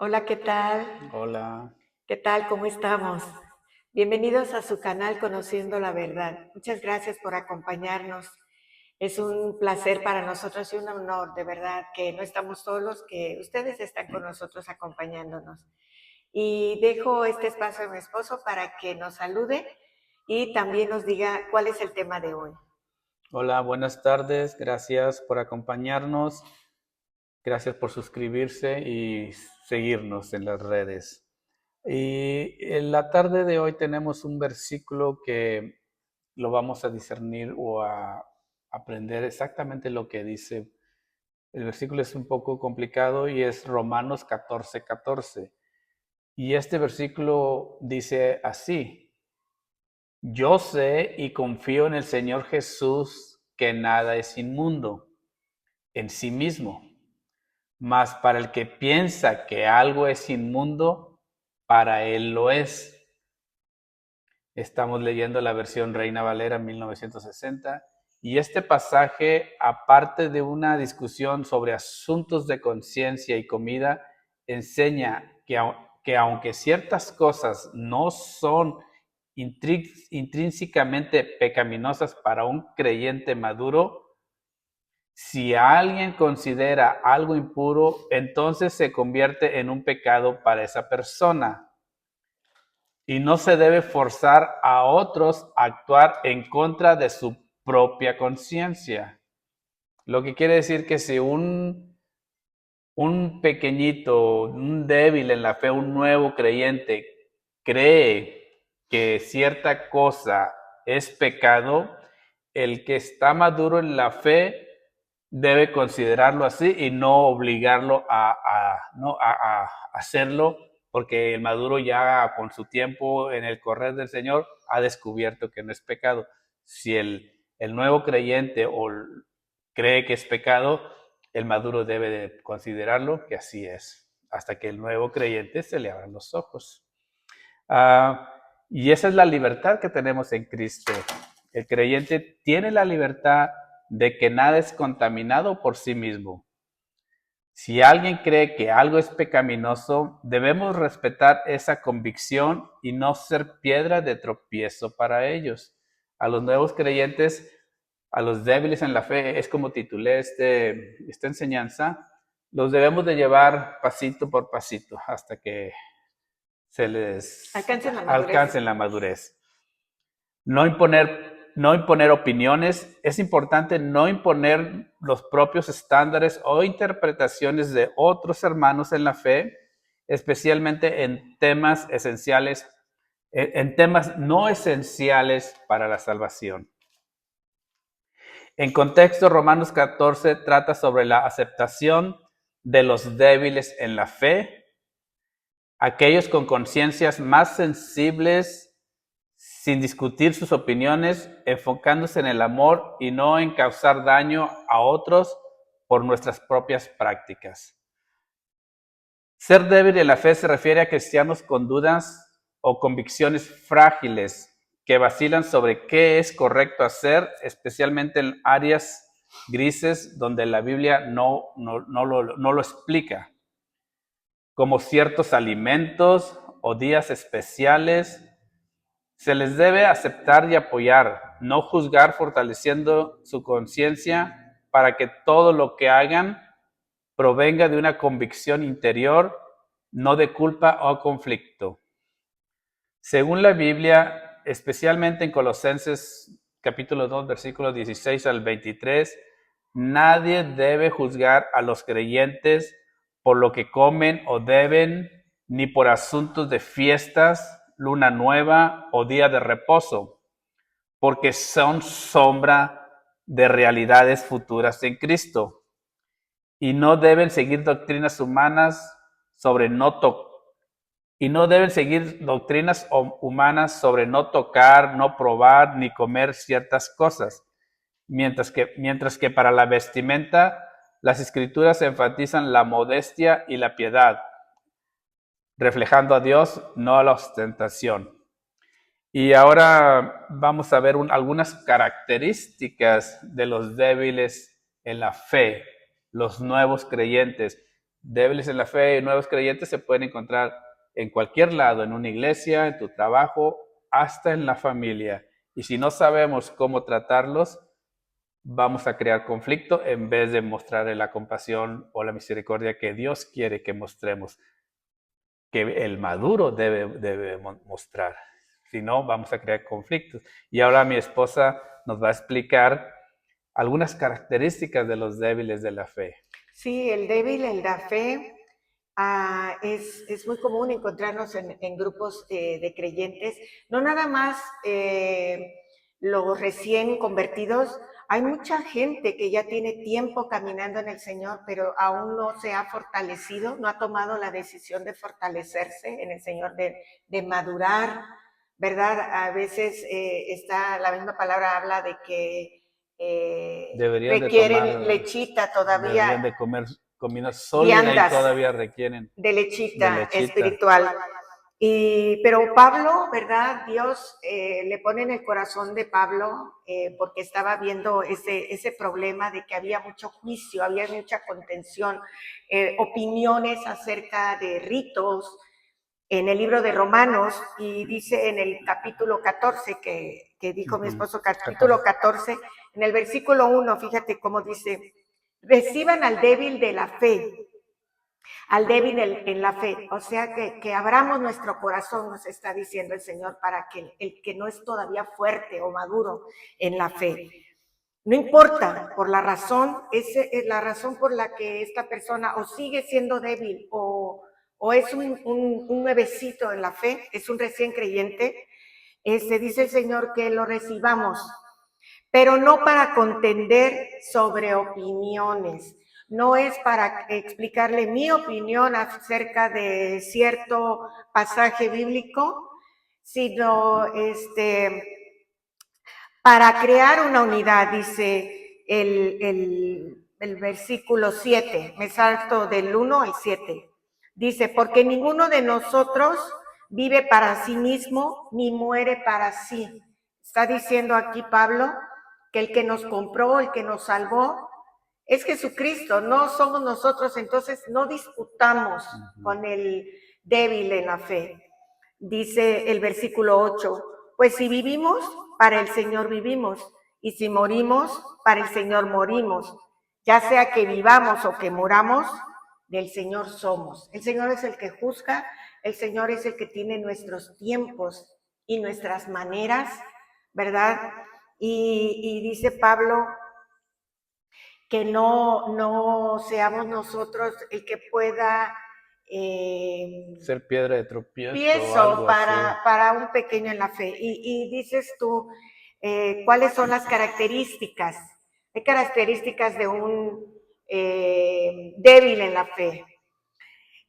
Hola, ¿qué tal? Hola, ¿Qué tal? ¿Cómo estamos? Bienvenidos a su canal Conociendo la Verdad. Muchas gracias por acompañarnos. Es un placer para nosotros y un honor, de verdad, que no estamos solos, que ustedes están con nosotros acompañándonos. Y dejo este espacio a mi esposo para que nos salude y también nos diga cuál es el tema de hoy. hola, buenas tardes, gracias por acompañarnos, gracias por suscribirse y seguirnos en las redes. Y en la tarde de hoy tenemos un versículo que lo vamos a discernir o a aprender exactamente lo que dice. El versículo es un poco complicado y es Romanos 14:14. Y este versículo dice así: Yo sé y confío en el Señor Jesús que nada es inmundo en sí mismo, mas para el que piensa que algo es inmundo, para él lo es. Estamos leyendo la versión Reina Valera 1960 y este pasaje, aparte de una discusión sobre asuntos de conciencia y comida, enseña que aunque ciertas cosas no son intrínsecamente pecaminosas para un creyente maduro, si alguien considera algo impuro, entonces se convierte en un pecado para esa persona y no se debe forzar a otros a actuar en contra de su propia conciencia. Lo que quiere decir que si un pequeñito, un débil en la fe, un nuevo creyente, cree que cierta cosa es pecado, el que está maduro en la fe debe considerarlo así y no obligarlo ¿no? a hacerlo, porque el maduro ya con su tiempo en el correr del Señor ha descubierto que no es pecado. Si el nuevo creyente cree que es pecado, el maduro debe de considerarlo que así es, hasta que el nuevo creyente se le abran los ojos. Ah, y esa es la libertad que tenemos en Cristo. El creyente tiene la libertad de que nada es contaminado por sí mismo. Si alguien cree que algo es pecaminoso, debemos respetar esa convicción y no ser piedra de tropiezo para ellos. A los nuevos creyentes, a los débiles en la fe, es como titulé esta enseñanza, los debemos de llevar pasito por pasito hasta que se les Alcancen la madurez. alcance la madurez. No imponer opiniones. Es importante no imponer los propios estándares o interpretaciones de otros hermanos en la fe, especialmente en temas esenciales, en temas no esenciales para la salvación. En contexto, Romanos 14 trata sobre la aceptación de los débiles en la fe, aquellos con conciencias más sensibles, sin discutir sus opiniones, enfocándose en el amor y no en causar daño a otros por nuestras propias prácticas. Ser débil en la fe se refiere a cristianos con dudas o convicciones frágiles que vacilan sobre qué es correcto hacer, especialmente en áreas grises donde la Biblia no lo explica, como ciertos alimentos o días especiales. Se les debe aceptar y apoyar, no juzgar, fortaleciendo su conciencia para que todo lo que hagan provenga de una convicción interior, no de culpa o conflicto. Según la Biblia, especialmente en Colosenses capítulo 2, versículos 16 al 23, nadie debe juzgar a los creyentes por lo que comen o deben, ni por asuntos de fiestas, luna nueva o día de reposo, porque son sombra de realidades futuras en Cristo. Y no deben seguir doctrinas humanas sobre no tocar y no deben seguir doctrinas humanas sobre no tocar, no probar, ni comer ciertas cosas. Mientras que para la vestimenta, las escrituras enfatizan la modestia y la piedad, reflejando a Dios, no a la ostentación. Y ahora vamos a ver algunas características de los débiles en la fe, los nuevos creyentes. débiles en la fe y nuevos creyentes se pueden encontrar en cualquier lado, en una iglesia, en tu trabajo, hasta en la familia. Y si no sabemos cómo tratarlos, vamos a crear conflicto en vez de mostrarle la compasión o la misericordia que Dios quiere que mostremos, que el maduro debe mostrar. Si no, vamos a crear conflictos. Y ahora mi esposa nos va a explicar algunas características de los débiles de la fe. Sí, el débil en la fe es muy común encontrarnos en grupos de creyentes, no nada más los recién convertidos. Hay mucha gente que ya tiene tiempo caminando en el Señor, pero aún no se ha fortalecido, no ha tomado la decisión de fortalecerse en el Señor, de madurar, ¿verdad? A veces la misma palabra habla de que requieren lechita todavía. Deberían de comer comida sólida y todavía requieren de lechita espiritual. Pero Pablo, ¿verdad? Dios le pone en el corazón de Pablo, porque estaba viendo ese problema de que había mucho juicio, había mucha contención, opiniones acerca de ritos en el libro de Romanos, y dice en el capítulo 14, que dijo mi esposo, capítulo 14, en el versículo 1, fíjate cómo dice: reciban al débil de la fe, al débil en la fe. O sea, que abramos nuestro corazón, nos está diciendo el Señor, para que el que no es todavía fuerte o maduro en la fe, no importa por la razón, es la razón por la que esta persona o sigue siendo débil o es un nuevecito en la fe, es un recién creyente, dice el Señor que lo recibamos, pero no para contender sobre opiniones. No es para explicarle mi opinión acerca de cierto pasaje bíblico, sino para crear una unidad, dice el versículo 7, me salto del 1 al 7. Dice: porque ninguno de nosotros vive para sí mismo, ni muere para sí. Está diciendo aquí Pablo que el que nos compró, el que nos salvó, es Jesucristo, no somos nosotros. Entonces no disputamos con el débil en la fe. Dice el versículo 8, pues si vivimos, para el Señor vivimos, y si morimos, para el Señor morimos. Ya sea que vivamos o que moramos, del Señor somos. El Señor es el que juzga, el Señor es el que tiene nuestros tiempos y nuestras maneras, ¿verdad? Y dice Pablo que no seamos nosotros el que pueda ser piedra de tropiezo para un pequeño en la fe. Y dices tú, ¿cuáles son las características? Hay características de un débil en la fe.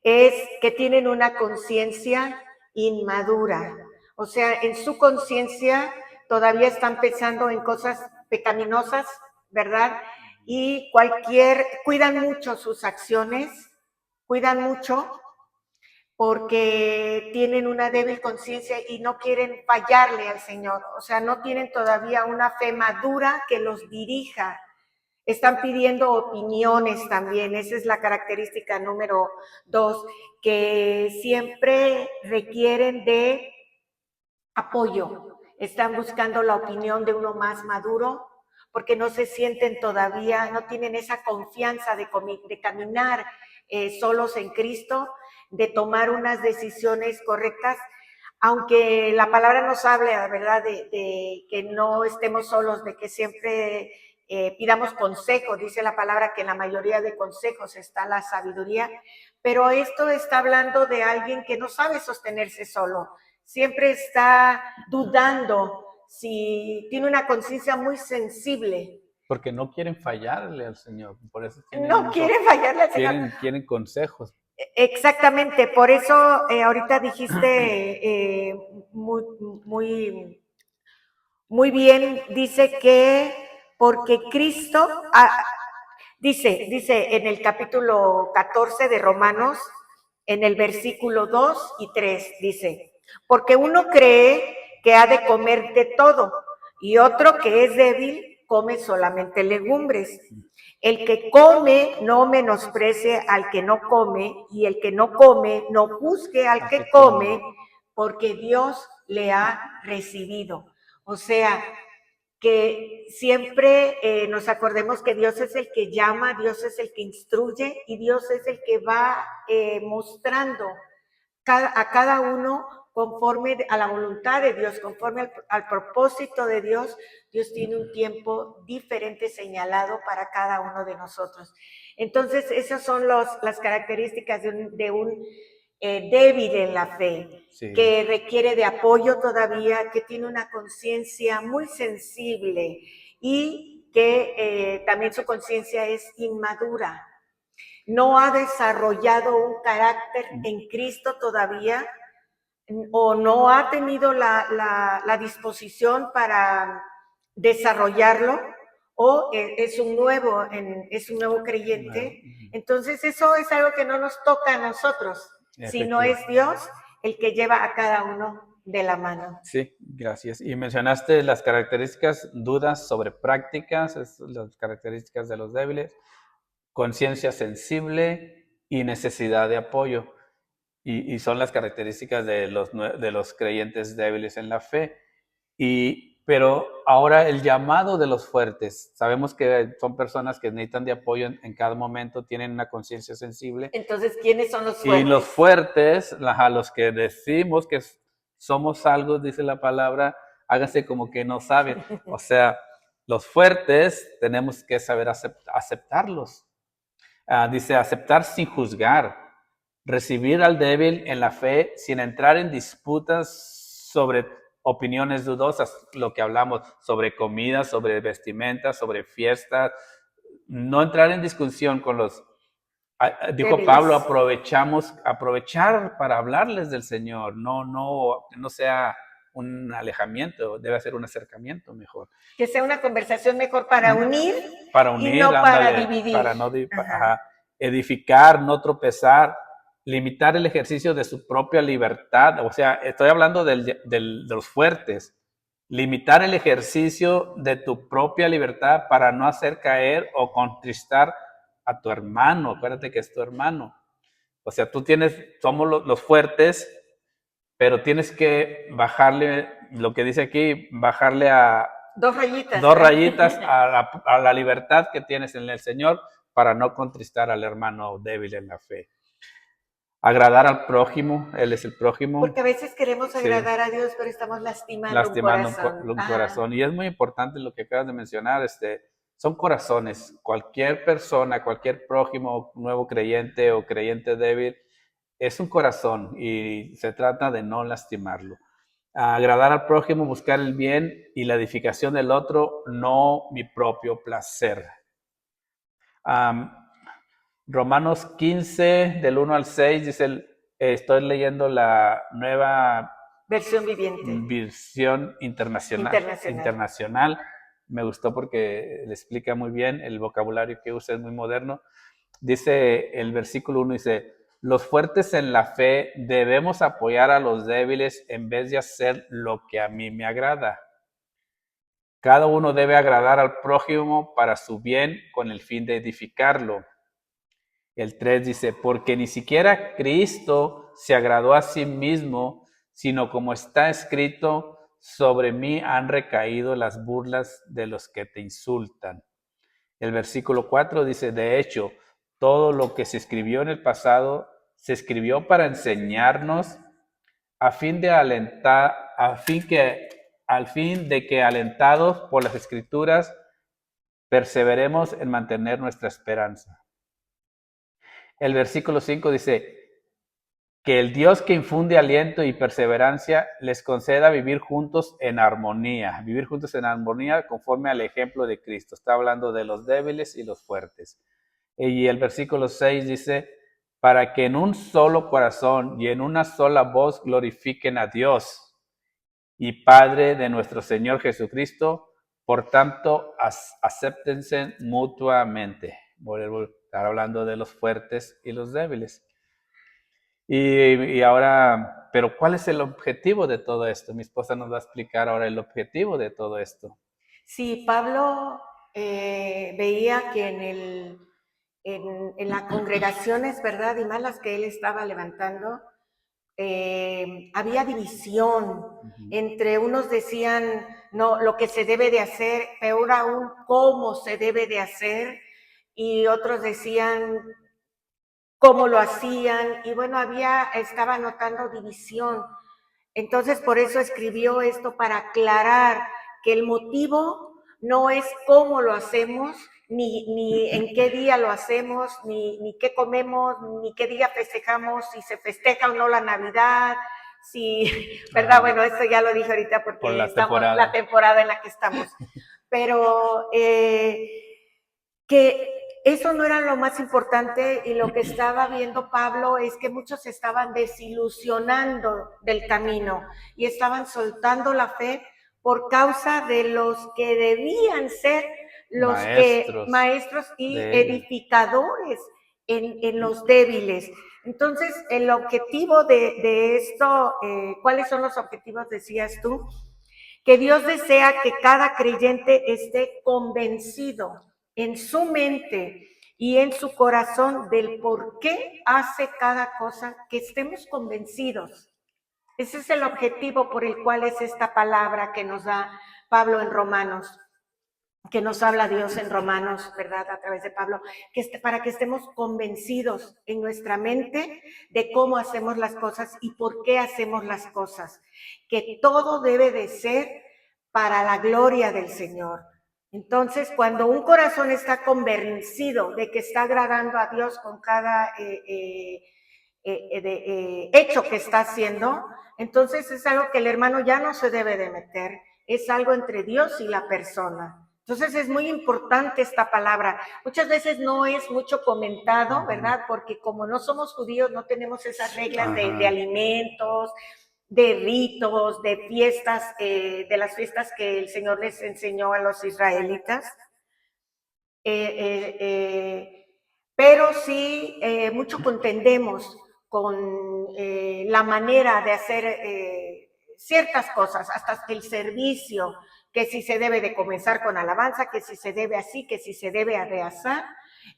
Es que tienen una conciencia inmadura. O sea, en su conciencia todavía están pensando en cosas pecaminosas, ¿verdad? Y cuidan mucho sus acciones, cuidan mucho porque tienen una débil conciencia y no quieren fallarle al Señor. O sea, no tienen todavía una fe madura que los dirija. Están pidiendo opiniones también. Esa es la característica número 2, que siempre requieren de apoyo. Están buscando la opinión de uno más maduro, porque no se sienten todavía, no tienen esa confianza de caminar solos en Cristo, de tomar unas decisiones correctas, aunque la palabra nos habla, ¿verdad?, de que no estemos solos, de que siempre pidamos consejo. Dice la palabra que en la mayoría de consejos está la sabiduría, pero esto está hablando de alguien que no sabe sostenerse solo, siempre está dudando, si tiene una conciencia muy sensible. Porque no quieren fallarle al Señor, por eso no quieren fallarle al Señor. Quieren consejos. Exactamente, por eso ahorita dijiste muy bien, dice que porque Cristo, dice en el capítulo 14 de Romanos, en el versículo 2 y 3, dice: porque uno cree que ha de comer de todo, y otro que es débil come solamente legumbres. El que come no menosprecie al que no come, y el que no come no juzgue al que come, porque Dios le ha recibido. O sea, que siempre nos acordemos que Dios es el que llama, Dios es el que instruye y Dios es el que va mostrando a cada uno conforme a la voluntad de Dios, conforme al propósito de Dios. Dios tiene un tiempo diferente señalado para cada uno de nosotros. Entonces, esas son las características de un débil en la fe, sí, que requiere de apoyo todavía, que tiene una conciencia muy sensible y que también su conciencia es inmadura. No ha desarrollado un carácter en Cristo todavía, o no ha tenido la disposición para desarrollarlo, o es un nuevo creyente. Entonces eso es algo que no nos toca a nosotros, sino es Dios el que lleva a cada uno de la mano. Sí, gracias. Y mencionaste las características, dudas sobre prácticas, las características de los débiles, conciencia sensible y necesidad de apoyo. Y son las características de los creyentes débiles en la fe. Pero ahora el llamado de los fuertes. Sabemos que son personas que necesitan de apoyo en cada momento, tienen una conciencia sensible. Entonces, ¿quiénes son los fuertes? Y los fuertes, a los que decimos que somos algo, dice la palabra, háganse como que no saben. O sea, los fuertes tenemos que saber aceptarlos. Dice, aceptar sin juzgar, recibir al débil en la fe sin entrar en disputas sobre opiniones dudosas, lo que hablamos, sobre comida, sobre vestimenta, sobre fiestas, no entrar en discusión con los... Dijo débiles. Pablo, aprovechar para hablarles del Señor, no sea un alejamiento, debe ser un acercamiento mejor. Que sea una conversación mejor para unir, y no para dividir. Para no edificar, no tropezar, limitar el ejercicio de su propia libertad. O sea, estoy hablando de los fuertes. Limitar el ejercicio de tu propia libertad para no hacer caer o contristar a tu hermano. Acuérdate que es tu hermano. O sea, somos los fuertes, pero tienes que bajarle, lo que dice aquí, bajarle a 2 rayitas. 2 rayitas a la libertad que tienes en el Señor para no contristar al hermano débil en la fe. Agradar al prójimo, Él es el prójimo. Porque a veces queremos agradar a Dios, pero estamos lastimando un corazón. Y es muy importante lo que acabas de mencionar, son corazones. Cualquier persona, cualquier prójimo, nuevo creyente o creyente débil, es un corazón y se trata de no lastimarlo. Agradar al prójimo, buscar el bien y la edificación del otro, no mi propio placer. Romanos 15, del 1 al 6, dice, estoy leyendo la nueva versión viviente. Versión internacional. Me gustó porque le explica muy bien, el vocabulario que usa es muy moderno. Dice el versículo 1, dice, los fuertes en la fe debemos apoyar a los débiles en vez de hacer lo que a mí me agrada. Cada uno debe agradar al prójimo para su bien con el fin de edificarlo. El 3 dice, porque ni siquiera Cristo se agradó a sí mismo, sino como está escrito, sobre mí han recaído las burlas de los que te insultan. El versículo 4 dice, de hecho, todo lo que se escribió en el pasado se escribió para enseñarnos al fin de que alentados por las Escrituras perseveremos en mantener nuestra esperanza. El versículo 5 dice, que el Dios que infunde aliento y perseverancia les conceda vivir juntos en armonía conforme al ejemplo de Cristo. Está hablando de los débiles y los fuertes. Y el versículo 6 dice, para que en un solo corazón y en una sola voz glorifiquen a Dios y Padre de nuestro Señor Jesucristo, por tanto, acéptense mutuamente. Voy a estar hablando de los fuertes y los débiles. Y ahora, pero ¿cuál es el objetivo de todo esto? Mi esposa nos va a explicar ahora el objetivo de todo esto. Sí, Pablo veía que en las congregaciones, ¿verdad? Y más las que él estaba levantando, había división. Entre unos decían no, lo que se debe de hacer, peor aún, cómo se debe de hacer, y otros decían cómo lo hacían, y bueno, estaba notando división. Entonces, por eso escribió esto para aclarar que el motivo no es cómo lo hacemos, ni en qué día lo hacemos, ni qué comemos, ni qué día festejamos, si se festeja o no la Navidad, si, ¿verdad? Bueno, eso ya lo dije ahorita porque Por la estamos temporada. la temporada en la que estamos. Pero que eso no era lo más importante, y lo que estaba viendo Pablo es que muchos estaban desilusionando del camino y estaban soltando la fe por causa de los que debían ser los maestros y edificadores en los débiles. Entonces, el objetivo de esto, ¿cuáles son los objetivos, decías tú? Que Dios desea que cada creyente esté convencido en su mente y en su corazón del por qué hace cada cosa, que estemos convencidos. Ese es el objetivo por el cual es esta palabra que nos da Pablo en Romanos, que nos habla Dios en Romanos, ¿verdad? A través de Pablo, para que estemos convencidos en nuestra mente de cómo hacemos las cosas y por qué hacemos las cosas. Que todo debe de ser para la gloria del Señor. Entonces, cuando un corazón está convencido de que está agradando a Dios con cada hecho que está haciendo, entonces es algo que el hermano ya no se debe de meter, es algo entre Dios y la persona. Entonces es muy importante esta palabra. Muchas veces no es mucho comentado, ¿verdad? Porque como no somos judíos, no tenemos esas reglas de alimentos, de ritos, de fiestas, de las fiestas que el Señor les enseñó a los israelitas. Pero sí, mucho contendemos con la manera de hacer ciertas cosas, hasta el servicio, que si se debe de comenzar con alabanza, que si se debe así, que si se debe reazar,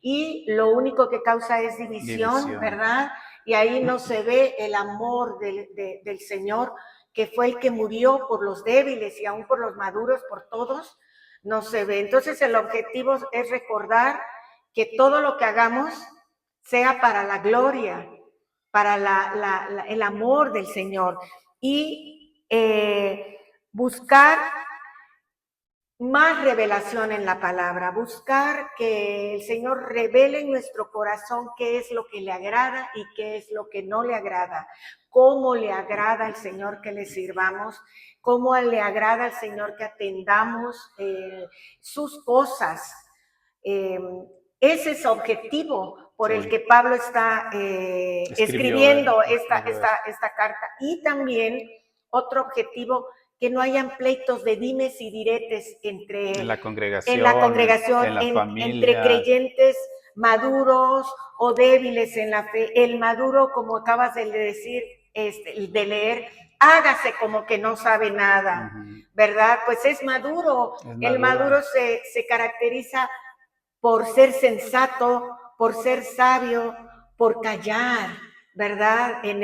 y lo único que causa es división, ¿verdad? Y ahí no se ve el amor del Señor, que fue el que murió por los débiles y aún por los maduros, por todos, no se ve. Entonces el objetivo es recordar que todo lo que hagamos sea para la gloria, para el amor del Señor, y buscar más revelación en la palabra, buscar que el Señor revele en nuestro corazón qué es lo que le agrada y qué es lo que no le agrada, cómo le agrada al Señor que le sirvamos, cómo le agrada al Señor que atendamos sus cosas. Ese es objetivo por el que Pablo está escribiendo esta carta. Y también otro objetivo, que no hayan pleitos de dimes y diretes en la congregación, en la familia, entre creyentes maduros o débiles en la fe. El maduro, como acabas de decir, de leer, hágase como que no sabe nada, ¿verdad? Pues es maduro. El maduro se caracteriza por ser sensato, por ser sabio, por callar, ¿verdad? En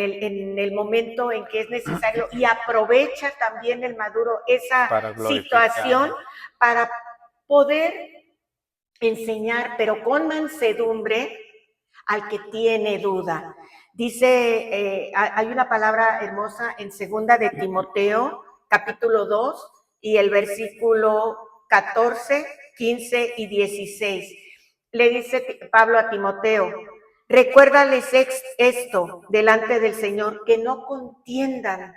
el momento en que es necesario, y aprovecha también el maduro esa situación para poder enseñar, pero con mansedumbre, al que tiene duda. Dice, hay una palabra hermosa en 2 de Timoteo, capítulo 2, y el versículo 14, 15 y 16. Le dice Pablo a Timoteo: recuérdales esto delante del Señor, que no contiendan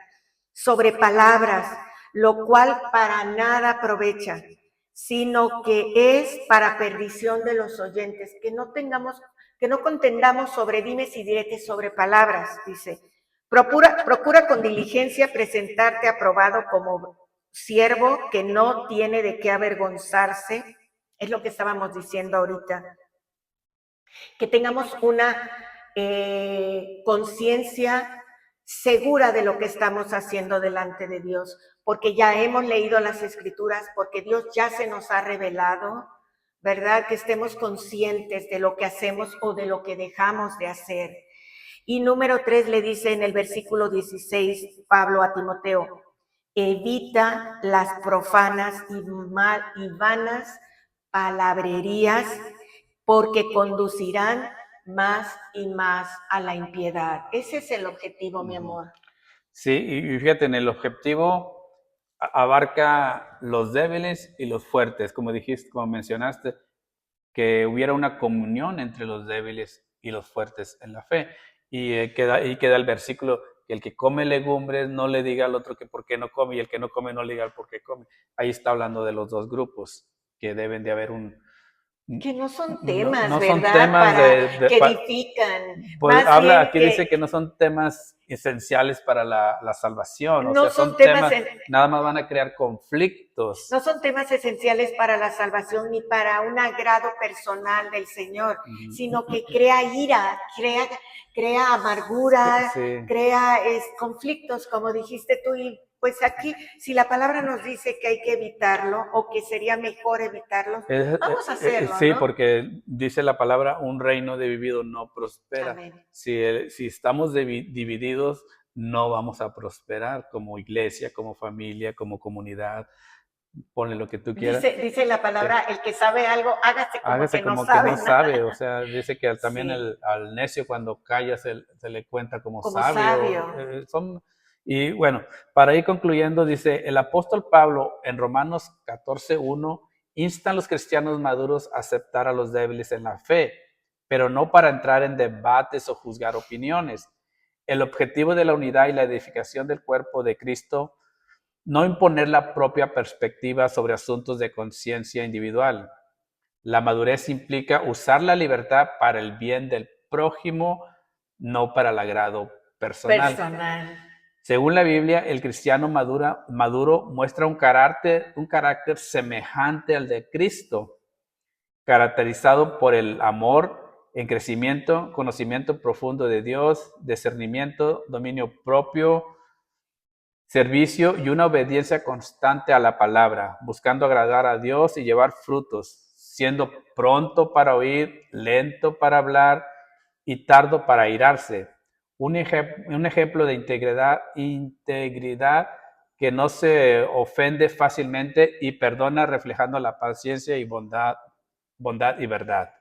sobre palabras, lo cual para nada aprovecha, sino que es para perdición de los oyentes. Que no contendamos sobre dimes y diretes, sobre palabras, dice. Procura con diligencia presentarte aprobado como siervo que no tiene de qué avergonzarse. Es lo que estábamos diciendo ahorita. Que tengamos una conciencia segura de lo que estamos haciendo delante de Dios, porque ya hemos leído las Escrituras, porque Dios ya se nos ha revelado, ¿verdad? Que estemos conscientes de lo que hacemos o de lo que dejamos de hacer. Y número 3 le dice en el versículo 16, Pablo a Timoteo, evita las profanas y vanas palabrerías, porque conducirán más y más a la impiedad. Ese es el objetivo, mi amor. Sí, y fíjate, en el objetivo abarca los débiles y los fuertes, como dijiste, como mencionaste, que hubiera una comunión entre los débiles y los fuertes en la fe. Y queda el versículo, que el que come legumbres no le diga al otro que por qué no come, y el que no come no le diga al por qué come. Ahí está hablando de los dos grupos, que deben de haber que no son no, temas, no son ¿verdad? temas Que edifican. pues Más bien aquí dice que no son temas esenciales para la salvación, o no sea, son son temas, temas, nada más van a crear conflictos. no son temas esenciales para la salvación ni para un agrado personal del Señor, sino que crea ira, crea amargura, Sí. crea conflictos, como dijiste tú. Y pues aquí, si la palabra nos dice que hay que evitarlo o que sería mejor evitarlo, vamos a hacerlo, Sí, ¿no? porque dice la palabra, un reino dividido no prospera. Amén. Si estamos divididos, no vamos a prosperar como iglesia, como familia, como comunidad. Ponle lo que tú quieras. Dice la palabra, el que sabe algo, Hágase como que sabe no sabe, o sea, dice que también Sí. al necio cuando calla se le cuenta como Como sabio. sabio. Y bueno, para ir concluyendo, dice, el apóstol Pablo en Romanos 14:1 insta a los cristianos maduros a aceptar a los débiles en la fe, pero no para entrar en debates o juzgar opiniones. El objetivo de la unidad y la edificación del cuerpo de Cristo, no imponer la propia perspectiva sobre asuntos de conciencia individual. La madurez implica usar la libertad para el bien del prójimo, no para el agrado personal. Según la Biblia, el cristiano maduro muestra un carácter semejante al de Cristo, caracterizado por el amor en crecimiento, conocimiento profundo de Dios, discernimiento, dominio propio, servicio y una obediencia constante a la palabra, buscando agradar a Dios y llevar frutos, siendo pronto para oír, lento para hablar y tardo para airarse. Un ejemplo de integridad que no se ofende fácilmente y perdona, reflejando la paciencia y bondad y verdad.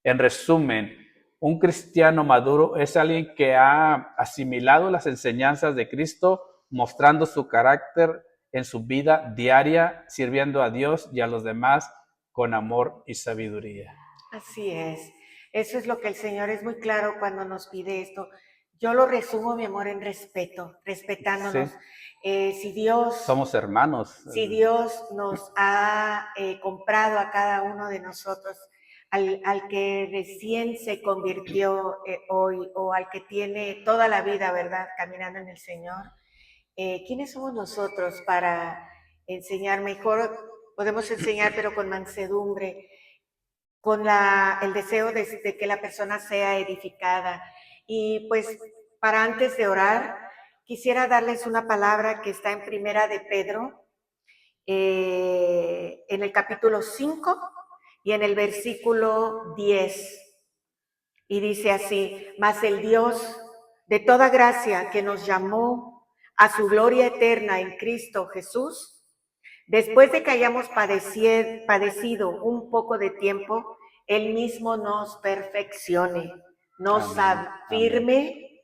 En resumen, un cristiano maduro es alguien que ha asimilado las enseñanzas de Cristo, mostrando su carácter en su vida diaria, sirviendo a Dios y a los demás con amor y sabiduría. Así es. Eso es lo que el Señor es muy claro cuando nos pide esto. Yo lo resumo, mi amor, en respeto, respetándonos. Sí. Si Dios... Somos hermanos. Si Dios nos ha comprado a cada uno de nosotros, al que recién se convirtió hoy o al que tiene toda la vida, ¿verdad?, caminando en el Señor, ¿quiénes somos nosotros para enseñar? Mejor podemos enseñar, pero con mansedumbre, con el deseo de que la persona sea edificada. Y pues para antes de orar, quisiera darles una palabra que está en Primera de Pedro, en el capítulo 5 y en el versículo 10. Y dice así: mas el Dios de toda gracia, que nos llamó a su gloria eterna en Cristo Jesús, después de que hayamos padecido un poco de tiempo, Él mismo nos perfeccione, nos afirme,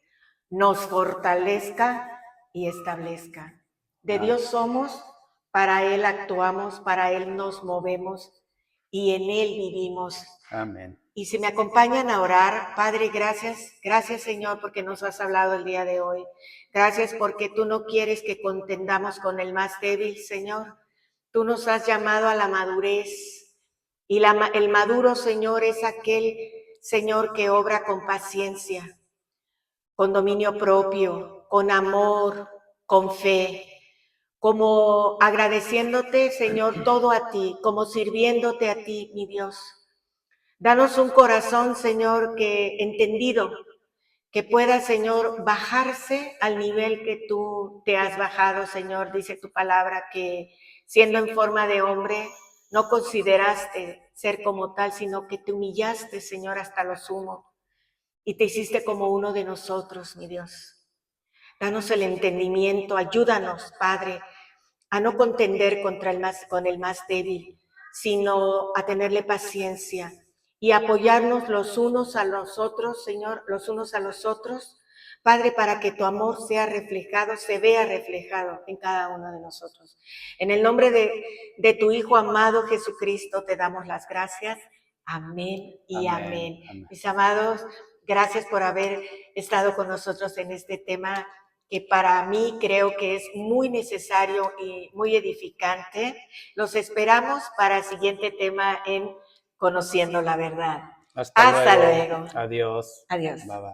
nos fortalezca y establezca. De Dios somos, para Él actuamos, para Él nos movemos y en Él vivimos. Amén. Y si me acompañan a orar, Padre, gracias, gracias Señor, porque nos has hablado el día de hoy. Gracias porque tú no quieres que contendamos con el más débil, Señor. Tú nos has llamado a la madurez. Y el maduro, Señor, es aquel, Señor, que obra con paciencia, con dominio propio, con amor, con fe, como agradeciéndote, Señor, todo a ti, como sirviéndote a ti, mi Dios. Danos un corazón, Señor, que entendido, que pueda, Señor, bajarse al nivel que tú te has bajado, Señor. Dice tu palabra que siendo en forma de hombre, no consideraste ser como tal, sino que te humillaste, Señor, hasta lo sumo y te hiciste como uno de nosotros, mi Dios. Danos el entendimiento, ayúdanos, Padre, a no contender con el más débil, sino a tenerle paciencia y apoyarnos los unos a los otros, Señor, los unos a los otros, Padre, para que tu amor sea reflejado, se vea reflejado en cada uno de nosotros. En el nombre de tu Hijo amado Jesucristo te damos las gracias. Amén y amén. Mis amados, gracias por haber estado con nosotros en este tema que para mí creo que es muy necesario y muy edificante. Los esperamos para el siguiente tema en Conociendo la Verdad. Hasta luego. Adiós. Adiós. Bye bye.